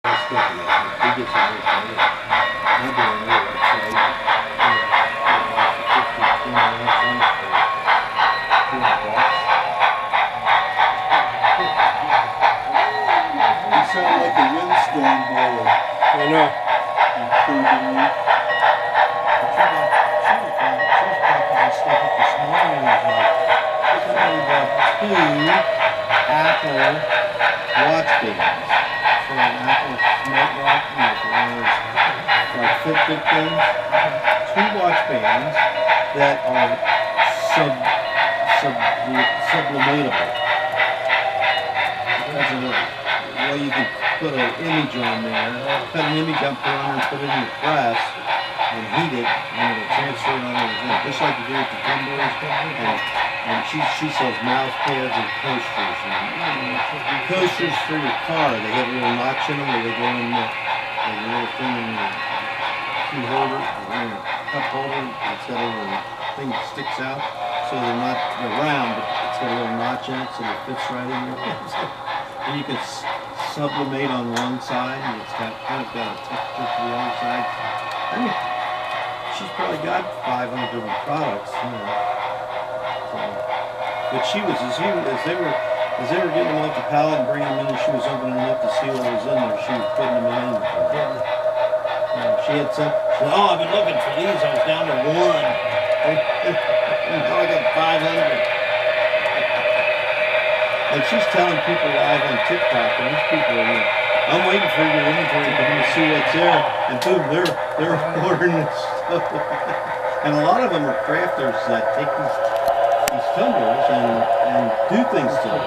Let's get to that. He gets a new thing. I'm doing another website. You sound like a windstorm blower. I know. You crazy me. Stuff up this morning was like, somebody bought 2 Apple watch bands. So an Apple smartwatch, like Fitbit things. 2 watch bands that are sublimatable. That's a word. Well, you can put an image on there, put an image up there and put it in your press and heat it, and it'll transfer it on everything. Just like you do with the tumblers. And she sells mouse pads and coasters. And coasters for your car. They have a little notch in them where they go in the little thing in the key holder, or cup holder. It's got a little thing that sticks out. So they're round, but it's got a little notch in it so it fits right in your and you can sublimate on one side, and it's got kind of got a texture to the other side. I mean, she's probably got 500 different products, you know. So, but she was as they were getting them off the pallet and bringing them in, and she was opening them up to see what was in there. She was putting them in. She had some. She said, "Oh, I've been looking for these. I was down to 1. Now I got 500." And she's telling people live on TikTok, and these people are like, "I'm waiting for your inventory to come to see what's there," and boom, they're ordering this stuff. And a lot of them are crafters that take these tumblers and do things to them.